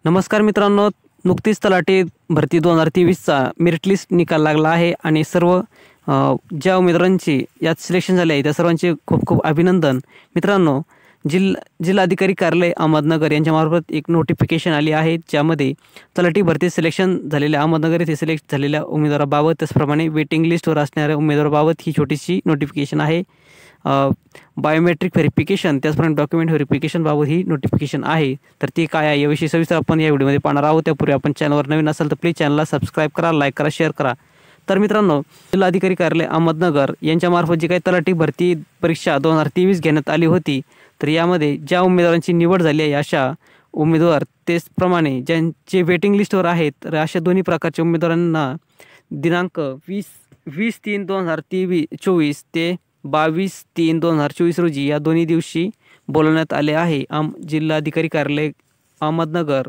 नमस्कार मित्रांनो, नुकतीच तलाठी भरती 2023चा मेरिट लिस्ट निकाल लागला आहे आणि सर्व ज्या उमेदवारांची यात सिलेक्शन झाले आहे त्या सर्वांचे खूप खूप अभिनंदन. मित्रांनो, जिल्हाधिकारी कार्यालय अहमदनगर यांच्यामार्फत एक नोटिफिकेशन आली आहे, ज्यामध्ये तलाठी भरती सिलेक्शन झालेल्या अहमदनगर येथे सिलेक्ट झालेल्या उमेदवाराबाबत, त्याचप्रमाणे वेटिंग लिस्टवर असणाऱ्या उमेदवाराबाबत ही छोटीशी नोटिफिकेशन आहे. बायोमेट्रिक व्हेरिफिकेशन त्याचप्रमाणे डॉक्युमेंट व्हेरिफिकेशनबाबत ही नोटिफिकेशन आहे. तर ती काय आहे याविषयी सविस्तर आपण या व्हिडिओमध्ये पाहणार आहोत. त्यापूर्वी आपण चॅनलवर नवीन असाल तर प्लीज चॅनलला सबस्क्राईब करा, लाईक करा, शेअर करा. तर मित्रांनो, जिल्हाधिकारी कार्यालय अहमदनगर यांच्यामार्फत जी काही तलाठी भरती परीक्षा 2023 घेण्यात आली होती, तर यामध्ये ज्या उमेदवारांची निवड झाली आहे अशा उमेदवार त्याचप्रमाणे ज्यांचे वेटिंग लिस्टवर आहेत, तर अशा दोन्ही प्रकारच्या उमेदवारांना दिनांक 20/3/2024 ते 22/3/2024 रोजी या दोन्ही दिवशी बोलवण्यात आले आहे जिल्हाधिकारी कार्यालय अहमदनगर.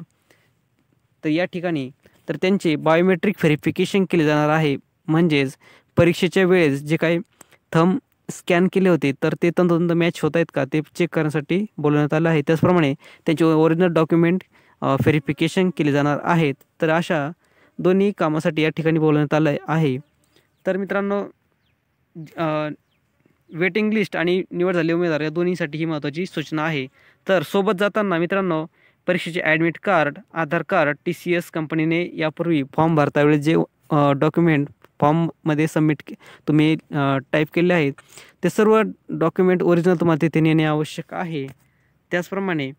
तर या ठिकाणी तर त्यांचे बायोमेट्रिक व्हेरिफिकेशन केले जाणार आहे. म्हणजेच परीक्षेच्या वेळेस जे काही थंब स्कॅन केले होते तर ते तंतोतंत मॅच होत आहेत का ते चेक करण्यासाठी बोलवण्यात आलं आहे. त्याचप्रमाणे त्यांचे ओरिजिनल डॉक्युमेंट व्हेरिफिकेशन केले जाणार आहेत. तर अशा दोन्ही कामासाठी या ठिकाणी बोलवण्यात आलं आहे. तर मित्रांनो, वेटिंग लिस्ट आणि निवड झालेले उमेदवार या दोन्हीसाठी ही महत्त्वाची सूचना आहे. तर सोबत जाताना मित्रांनो, परीक्षेचे ॲडमिट कार्ड, आधार कार्ड, TCS कंपनीने यापूर्वी फॉर्म भरतावेळेस जे डॉक्युमेंट फॉर्ममध्ये तुम्ही टाईप केले आहेत ते सर्व डॉक्युमेंट ओरिजिनल तुम्हाला तिथे नेणे आवश्यक आहे. त्याचप्रमाणे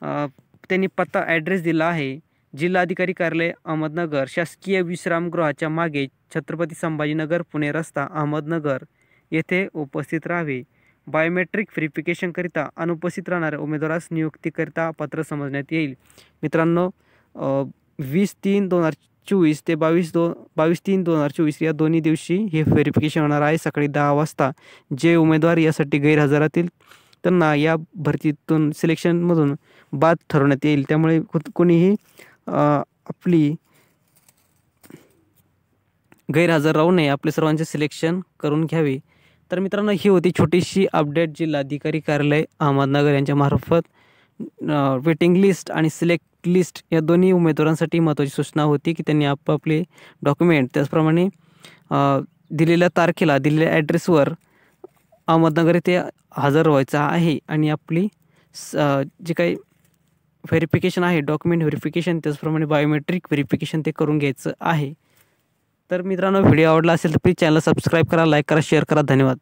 त्यांनी पत्ता ॲड्रेस दिला आहे. जिल्हाधिकारी कार्यालय अहमदनगर, शासकीय विश्रामगृहाच्या मागे, छत्रपती संभाजीनगर, पुणे रस्ता, अहमदनगर येथे उपस्थित राहावे. बायोमेट्रिक व्हेरिफिकेशनकरिता अनुपस्थित राहणाऱ्या उमेदवारास नियुक्तीकरिता पत्र समजण्यात येईल. मित्रांनो, 20/3/2024 ते 22/3/2024 या दोन्ही दिवशी हे व्हेरिफिकेशन होणार आहे. सकाळी 10 वाजता जे उमेदवार यासाठी गैरहजर राहतील त्यांना या भरतीतून सिलेक्शनमधून बाद ठरवण्यात येईल. त्यामुळे कोणीही आपली गैरहजर राहू नये, आपले सर्वांचे सिलेक्शन करून घ्यावे. तर मित्रांनो, ही होती छोटीशी अपडेट जिल्हाधिकारी कार्यालय अहमदनगर यांच्यामार्फत वेटिंग लिस्ट आणि सिलेक्ट लिस्ट या दोन्ही उमेदवारांसाठी महत्त्वाची सूचना होती की त्यांनी आपापले डॉक्युमेंट त्याचप्रमाणे दिलेल्या तारखेला दिलेल्या ॲड्रेसवर अहमदनगर येथे हजर व्हायचं आहे आणि आपली जे काही व्हेरिफिकेशन आहे, डॉक्युमेंट व्हेरिफिकेशन त्याचप्रमाणे बायोमेट्रिक व्हेरिफिकेशन ते करून घ्यायचं आहे. तर मित्रांनो, व्हिडिओ आवडला असेल तर प्लीज चॅनलला सबस्क्राईब करा, लाईक करा, शेअर करा. धन्यवाद.